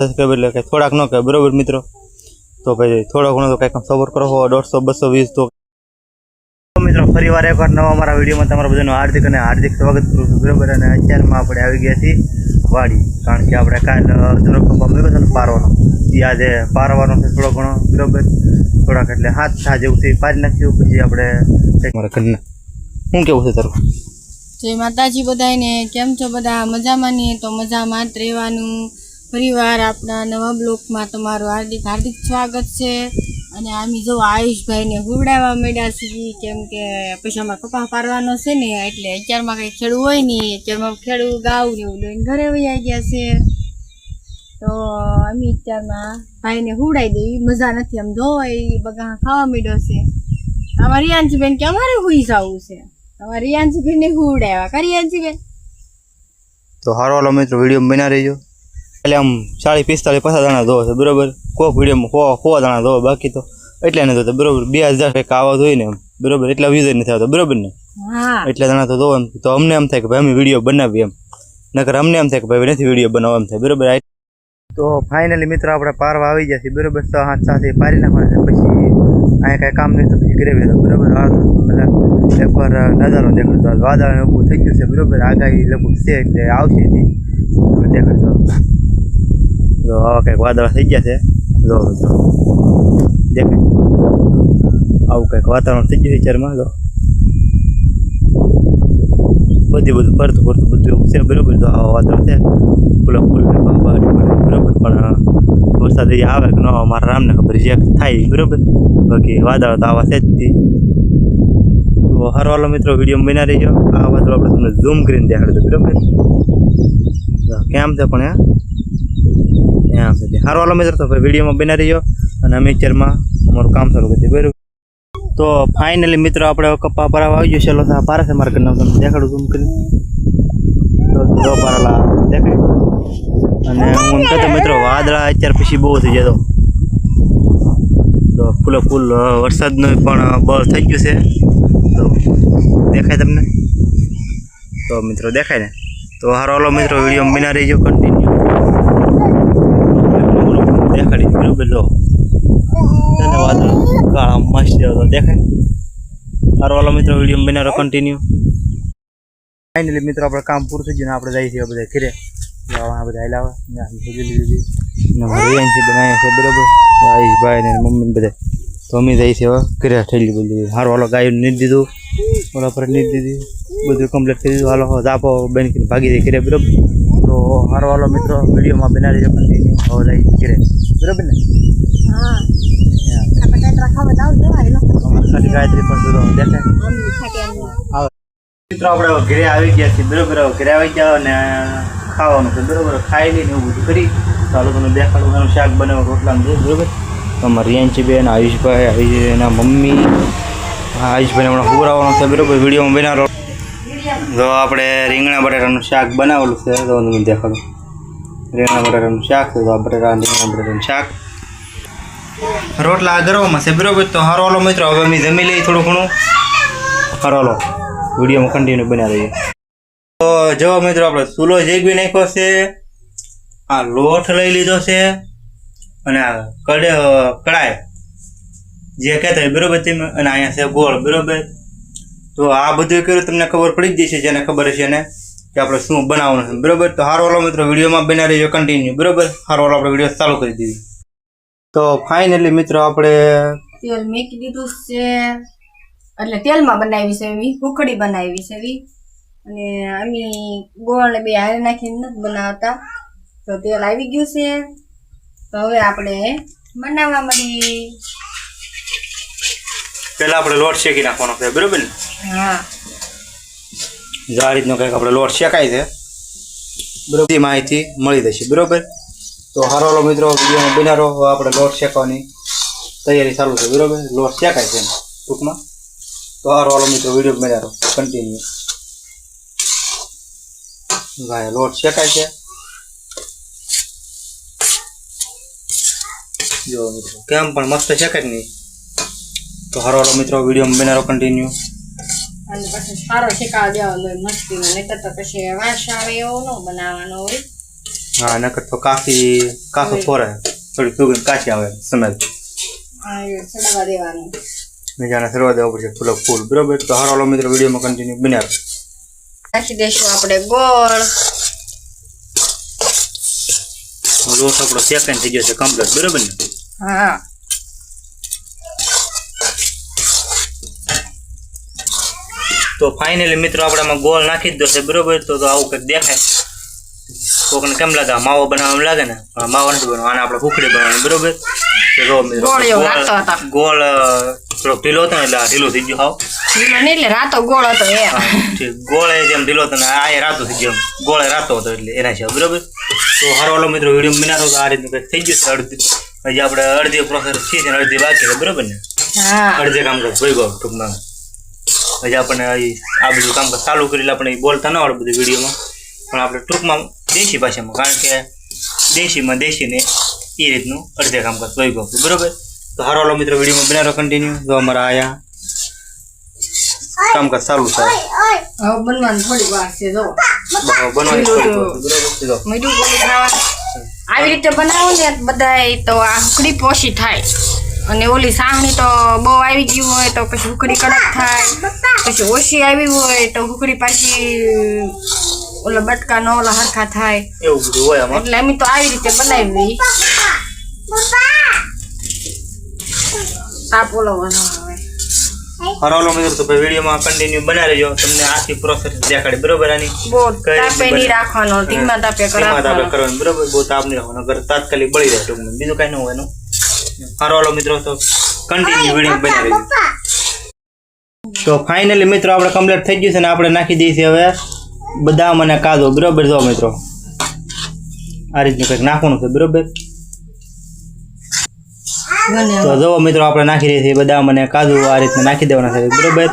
Subscriber એટલે કે થોડાક ન કહેવાય બરોબર મિત્રો. તો ભાઈ થોડો ઘણો તો કંઈક સપોર્ટ કરો 150 220 તો મિત્રો ફરીવાર એકવાર નવા અમારા વિડીયોમાં તમારા બધાનું હાર્દિક સ્વાગત કરું છું બરોબર. અને અત્યારમાં આપણે આવી ગયા છીએ વાડી, કારણ કે આપણે કાલ જૂનો કપા મેળવ્યો છે ને પારવાનો, એ આજે પારવાનો છે થોડો ઘણો બરોબર. થોડાક એટલે હાથ જેવું છે પારી નાખ્યું, પછી આપણે મારા ઘરના શું કેવું છે તારું? જય માતાજી બધાને, કેમ છો બધા? મજામાં નહીં તો મજામાં જ રહેવાનું. ફરીવાર આપણા નવા બ્લોકમાં તમારું હાર્દિક સ્વાગત છે. અને આમી જો આયુષભાઈને હુવડાવવા માંડ્યા છીએ, કેમ કે પછી અમારે કપા પારવાનો છે ને, એટલે અત્યારમાં કંઈ ખેડૂ હોય નહીં, અત્યારમાં ખેડૂ ગાવ ને એવું દઈને ઘરે વયા ગયા છે. તો અમે અત્યારમાં ભાઈને હુવડાવી દેવી, મજા નથી આમ જો એ બગા ખાવા માંડ્યો છે. અમારી રિયાંશીબેન કે અમારે હુઈ જવું છે, અમારે રિયાંશીબેન ને હુવડાવ્યા કરી રિયાંશીબેન. તો હારો વાલો મિત્રો વિડીયો બના રહીજો. એટલે આમ 40 45 50 દાણા ધો છે બરોબર. કોઈક વિડીયોમાં 100 દાણા ધો, બાકી તો એટલે નથી થતો બરોબર. 2000 કંઈક આવત હોય ને એમ બરોબર, એટલા વ્યૂઝ નથી આવતો બરોબર ને. એટલા દાણા તો ધો એમ. તો અમને એમ થાય કે ભાઈ અમે વિડીયો બનાવીએ એમ, નકર અમને એમ થાય કે ભાઈ નથી વિડીયો બનાવવા એમ થાય બરોબર. તો ફાઇનલી મિત્રો આપણે પારવા આવી ગયા છીએ બરોબર. 6 સાથે પારી નાખવાના છે, પછી અહીંયા કાંઈ કામ નહીં તો પછી ઘરે વેલા બરોબર. પેલા એકવાર નજારો દેખાડતો, વાદળ ઊભું થઈ ગયું છે બરોબર. આગાહી લગભગ છે એટલે આવશે દેખાડતો. તો આવા કંઈક વાદળા થઈ ગયા છે, જો મિત્રો દેખાય આવું કંઈક વાતાવરણ થઈ ગયું વિચારમાં. તો બધું ફરતું બધું એવું છે બરોબર. તો આવા વાદળ છે, ફૂલ પહાડી બરોબર. પણ વરસાદ આવે કે ન આવે મારા રામને ખબર જે થાય બરોબર. બાકી વાદળ તો આવા છે જ. તો હારો વાલો મિત્રો વિડીયો બના રહીજો. આ વાદળ આપણે તમને ઝૂમ કરીને દેખાડજો બરોબર. કેમ છે પણ એમ છે હારો વાલો મિત્રો. તો ભાઈ વિડીયોમાં બના રહીજો અને અમે પિક્ચરમાં અમારું કામ શરૂ કરીએ બરોબર. તો ફાઇનલી મિત્રો આપણે કપા પરાવા આવી ગયો. ચલો પારે છે મારા ઘરના, તમને દેખાડું ઝૂમ કરીને. તો પારેલા દેખાય. અને હું એમ કહેતો મિત્રો વાદળા અત્યારે પછી બહુ થઈ જાય. તો ફૂલ વરસાદનું પણ બળ થઈ ગયું છે. તો દેખાય તમને? તો મિત્રો દેખાય ને? તો હારો હાલો મિત્રો વિડીયો બના રહીજો કન્ટિન્યુ દેખાડી બરોબર. જો વાદળ કાળા મસ્ત તો દેખાય. હારો હાલો મિત્રો વિડીયો બનાવો કન્ટિન્યુ. ફાઇનલી મિત્રો આપણે કામ પૂરું થઈ ગયું ને આપણે જઈએ છીએ બધા ઘરે. બધા હલાવા લીધી બનાવ્યા છે બરોબર. આયુષભાઈ ને મમ્મી બધા. તો અમે જઈએ છીએ હવે ઘરે ઠેલી બધી. હારો હાલો ગાયું નીટ દીધું, ઓલા પર નીટ દીધી, બધું કમ્પ્લીટ કરી દીધું. હાલો જાપો બેન ભાગી દઈ ઘરે બરોબર. તો હારો હાલો મિત્રો વિડીયોમાં બના દેજો કન્ટિન્યુ. હવે જઈએ ઘરે બરોબર ને? ગાયત્રી પણ દેખાય. મિત્રો આપણે ઘરે આવી ગયા છીએ બરોબર. ઘરે આવી ગયા અને ખાવાનું છે બરોબર. ખાઈ લઈને એવું બધું કરી ચાલો તમને દેખાડું. એનું શાક બનાવો રોટલાનું છે બરોબર. તમારી રિયાંશીબેન, આયુષભાઈ, એના મમ્મી, આયુષભાઈને હમણાં હુવડાવવાનો છે બરોબર. વિડીયોમાં બનાવો. જો આપણે રીંગણા બટાટાનું શાક બનાવેલું છે, તો તમને દેખાડું. રીંગણા બટાટાનું શાક છે. તો રીંગણા બટાટાનું શાક, રોટલા ગરવામાં છે બરોબર. તો હારો હાલો મિત્રો હવે અમે જમી લઈએ થોડું ઘણું. હારો હાલો વિડીયોમાં કન્ટિન્યુ બના રહીએ. તો જો મિત્રો આપણે ચૂલો જેગવી નાખ્યો છે, આ લોટ લઈ લીધો છે, અને આ કડાઈ જે કહેતા હોય બરોબર તમે, અને અહીંયા છે ગોળ બરોબર. તો આ બધું કર્યું તમને ખબર પડી જ જશે, જેને ખબર હશે ને કે આપણે શું બનાવવાનું છે બરોબર. તો હારો વાલો મિત્રો વિડીયોમાં બના રહીજો કન્ટિન્યુ બરોબર. હારો વાલો આપણે વિડીયો ચાલુ કરી દીધી. તો ફાઇનલી મિત્રો આપણે તેલ મેકી દીધું છે, એટલે તેલમાં બનાવી છે એવી ઉકળી બનાવી છે એવી. અને અમે ગોળ બે હારે નાખીને નથી બનાવતા. તો તેલ આવી ગયું છે. તો હવે આપણે બનાવવા મળી. પહેલા આપણે લોટ શેકી નાખવાનો છે બરોબર ને? હા, આ રીતનો કંઈક આપણે લોટ શેકાય છે બરોબર. માહિતી મળી જશે બરોબર. તો હારો હાલો મિત્રો વિડીયોમાં બનાવો. આપણે લોટ શેકવાની તૈયારી ચાલુ છે બરોબર. લોટ શેકાય છે ટૂંકમાં. તો હારો હાલો મિત્રો વિડીયો બનાવો કન્ટિન્યુ. ભાઈ લોટ શેકાય છે જો મિત્રો, કેમ પણ મસ્ત શેકાય નહીં. તો હારો હાલો મિત્રો વિડીયોમાં બનાવો કન્ટિન્યુ. અને પછી સારો શેકાવા દેવાનો હોય મસ્તીનો, નહીં તો પછી વાસ આવે એવો ન બનાવવાનો હોય. હા નકર તો કાકો ફોરે થોડી સુગંધ કાચી આવે સ્મેલ સડાવા દેવાનું બીજાને સરવા દેવા પડશે ફૂલ બરોબર. તો હારો મિત્રો વિડીયોમાં કન્ટિન્યુ બન્યા રહો. નાખી દઈશું આપણે ગોળ. લોટ આપણો સેકન્ડ થઈ ગયો છે કમ્પ્લીટ બરોબર ને. હા તો ફાઇનલી મિત્રો આપણામાં ગોળ નાખી દીધો છે બરોબર. તો આવું કંઈક દેખાય. કોકને કેમ લાગે માવો બનાવવામાં લાગે ને, પણ માવો નથી બનાવવાનો, આને આપણે હુકડી બનાવવાની બરોબર. તો જો મિત્રો ગોળ થોડોક ઢીલો હતો ને એટલે ઢીલો થઈ ગયો. એટલે રાતો ગોળ હતો ગોળે જેમ ઢીલો હતો ને આ રાતો થઈ ગયો, ગોળે રાતો હતો એટલે એના છે બરોબર. તો હારો મિત્રો વિડીયો બનાવો તો આ રીતનું કંઈક થઈ ગયું છે અડધી. હજી આપણે અડધી પ્રોસેસ છે ને અડધી બાકી છે બરોબર ને. અડધે કામ કર ભોઈ ગયો ટૂંકમાં. હજી આપણને આ બધું કામ ચાલુ કરી આપણે બોલતા ન આવડે બધું વિડીયોમાં, પણ આપણે ટૂંકમાં દેશી ભાષામાં, કારણ કે દેશીમાં દેશીને એ રીતનું અડધે કામકાજ જોઈ ગયું બરોબર. તો હારો મિત્રો વિડીયોમાં બનાવો કન્ટિન્યુ. જો અમારા આયા કામકાજ ચાલુ થાય. હવે બનવાનું થોડી વાર છે. જો બનવાની આવી રીતે બનાવો ને બધાય તો આ હુકડી પોશી થાય. અને ઓલી સાહણી તો બહુ આવી ગયું હોય તો પછી હુકડી કડક થાય, પછી ઓછી આવી હોય તો હુકડી પાછી ઓલા બટકા નો ઓલા હરખા થાય, એવું બધું હોય આમાં. એટલે અમે તો આવી રીતે બનાવી. તાપ ઓલો હારો મિત્રો તો ભાઈ વિડીયોમાં કન્ટિન્યુ બનાવી રહેજો. તમને આખી પ્રોસેસ દેખાડી બરોબર. આની બહુ તાપે નહીં રાખવાનો, ધીમા તાપે કરવાનું બરોબર. બહુ તાપ નહીં રાખવાનો, અગર તાત્કાલિક બળી જાય ટૂંકમાં, બીજું કઈ ન હોય એનું. હારો મિત્રો તો કન્ટિન્યુ વિડીયો બનાવી રહેજો. તો ફાઇનલી મિત્રો આપણે કમ્પ્લીટ થઈ ગયું છે ને આપણે નાખી દઈએ છીએ હવે બદામ અને કાજુ બરોબર. જો મિત્રો આ રીતનું કંઈક નાખવાનું છે બરોબર. તો જો મિત્રો આપણે નાખી દઈએ છીએ બદામ અને કાજુ આ રીતના નાખી દેવાના છે બરોબર.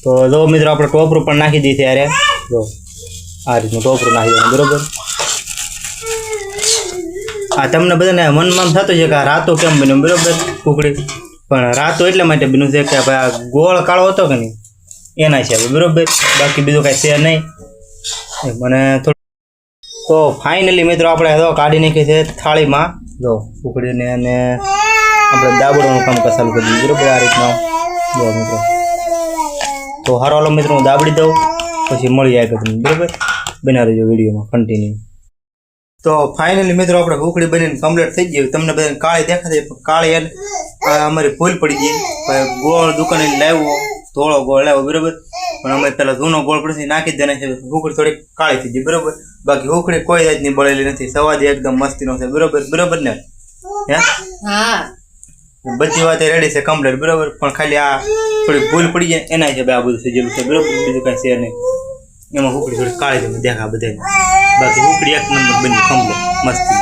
તો જો મિત્રો આપણે ટોપરું પણ નાખી દઈએ છીએ. અરે જો આ રીતનું ટોપરું નાખી દેવાનું બરોબર. આ તમને બધાને મનમાં થતું છે કે આ રાતો કેમ બન્યો બરોબર કુકડી, પણ રાતો એટલા માટે બન્યું છે કે ભાઈ આ ગોળ કાળો હતો કે નહીં એના છે બરોબર. બાકી બીજું કાંઈ છે નહીં મને થોડું. તો ફાઇનલી મિત્રો આપણે તો કાઢી નાખી છે થાળીમાં. જો ઉકળીને અને આપણે દાબડવાનું કામ ચાલુ કરી દીધું બરોબર. આ રીતના જો મિત્રો. તો હારો મિત્રો હું દાબડી દઉં પછી મળી જાય તમને બરોબર. બનાવી રહેજો વિડીયોમાં કન્ટિન્યુ. તો ફાઇનલી મિત્રો આપણે ઉકળી બનીને કમ્પ્લીટ થઈ ગયું. તમને બધાને કાળી દેખાતી, કાળી અમારી ભૂલ પડી ગઈ. ગોળ દુકાને લાવ્યો, ધોળો ગોળ લાવ્યો બરોબર. પણ અમે પેલા જૂનો ગોળ પડશે નાખી દેના છે, ઉકળી થોડી કાળી થઈ ગઈ બરોબર. બાકી ઉકળી કોઈ જાતની બળેલી નથી, સવાદ એકદમ મસ્તીનો છે બરોબર. બરોબર ને હે? બધી વાત રેડી છે કમ્પ્લીટ બરોબર. પણ ખાલી આ થોડી ભૂલ પડી જાય એના છે આ બધું થઈ ગયેલું છે બરોબર. બીજું કાંઈ છે નહીં. એમાં ઉકળી થોડી કાળી તમે દેખા બધાને. બાકી ઉકળી એક નંબર બની કમ્પ્લીટ મસ્તી.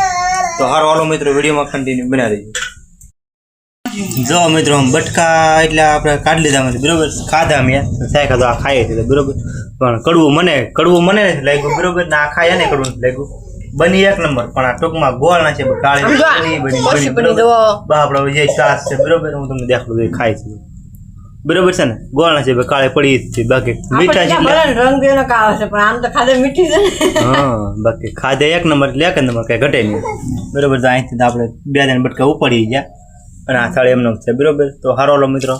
તો હારો મિત્રો વિડીયોમાં કન્ટિન્યુ બનાવી દેજો. જો મિત્રો બટકા એટલે આપણે કાઢી લીધા મને બરોબર. ખાધા મેં સાયકા તો આ ખાઈએ છીએ બરોબર. પણ કડવું મને નથી લાગ્યું બરોબર. ને આ ખાયા ને કડવું નથી લાગ્યું. બની એક નંબર. પણ આ ટૂંકમાં ગોળ ના છે કાળી બની આપણે જે શ્વાસ છે બરોબર. હું તમને દેખાડું ખાય છે બરોબર છે ને. ગોળ ના છે કાળે પડી જ છે. બાકી મીઠા છે હા. બાકી ખાધે એક નંબર એટલે એક નંબર કઈ ઘટે નહીં બરોબર. તો અહીંથી આપણે 2 દિન બટકા ઉપાડી ગયા અને આ થાળી એમનો છે બરોબર. તો હારો મિત્રો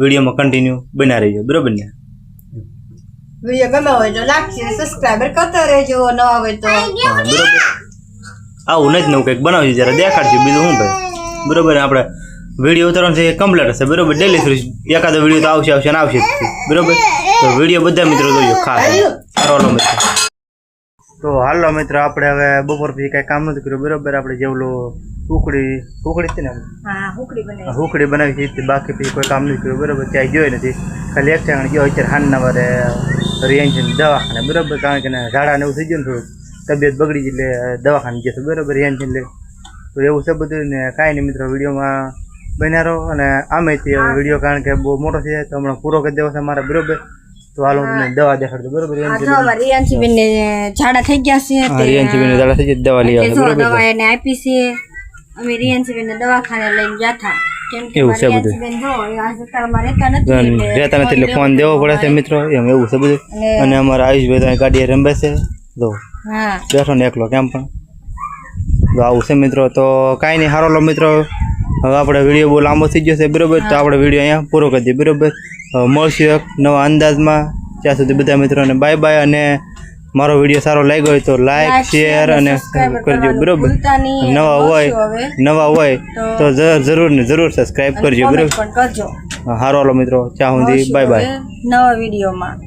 વિડીયોમાં કન્ટિન્યુ બના રહીજો બરોબર ને. વિડીયો ગમે હોય તો લાઈક શેર સબસ્ક્રાઇબ કરતા રહેજો, નવા હોય તો બરોબર. આવું નથી નવું કંઈક બનાવજો જરા દેખાડજો. બીજું શું ભાઈ બરોબર. આપણે વિડીયો ઉતારવાનું છે કમ્પ્લીટ હશે બરોબર. ડેલી એકાદો વિડીયો તો આવશે ને આવશે બરોબર. તો વિડીયો બધા મિત્રો જોજો ખાસ. હાલો મિત્રો. તો હાલો મિત્રો આપણે હવે બપોર પછી કાંઈ કામ નથી કર્યું બરોબર. આપણે જેવલું ઉકળી હતી ને હુકડી બનાવી છે બાકી પછી કોઈ કામ નથી કર્યું બરોબર. ક્યાંય જોઈ નથી. ખાલી એક ઠેકાણે ગયો અત્યારે હાનના વારે રિયાન્સીને દવાખાને બરોબર. કારણ કે ઝાડાને એવું થઈ ગયું ને થોડુંક તબિયત બગડી એટલે દવાખાને જશે બરોબર રિયાન્સીને લઈ. તો એવું છે બધું ને કાંઈ નહીં મિત્રો વિડીયોમાં બન્યા રહો. અને આમેથી વિડીયો કારણ કે બહુ મોટો છે તો હમણાં પૂરો કરી દેવો છે મારે બરોબર. તો હાલો તમને દવા દેખાડજો બરોબર. રિયાન્સીબેન ને ઝાડા થઈ ગયા છે. રિયાન્સીબેન ઝાડા થઈ ગયા દવા લઈ આવે બરોબર. દવા એને આપી છે. અમે રિયાન્સીબેન ને દવાખાને લઈને ગયા હતા. એવું છે બધું. રહેતા નથી એટલે ફોન દેવો પડે છે મિત્રો. એમ એવું છે બધું. અને અમારા આયુષભાઈ ગાડી રમે છે જો હા બેઠો ને એકલો કેમ પણ તો આવું છે મિત્રો તો કાંઈ નહીં હારો લો મિત્રો હવે આપણે વિડીયો બહુ લાંબો થઈ ગયો છે બરાબર તો આપણે વિડીયો અહીંયા પૂરો કરી દઈએ બરાબર મળશું એક નવા અંદાજમાં ત્યાં સુધી બધા મિત્રોને બાય બાય અને મારો વિડીયો સારો લાગ્યો હોય તો લાઈક શેર અને કરજો બરાબર નવા હોય તો જરૂર ને જરૂર સબસ્ક્રાઈબ કરજો બરાબર પણ કરજો હારો હાલો મિત્રો ત્યાં સુધી બાય બાય નવા વિડીયોમાં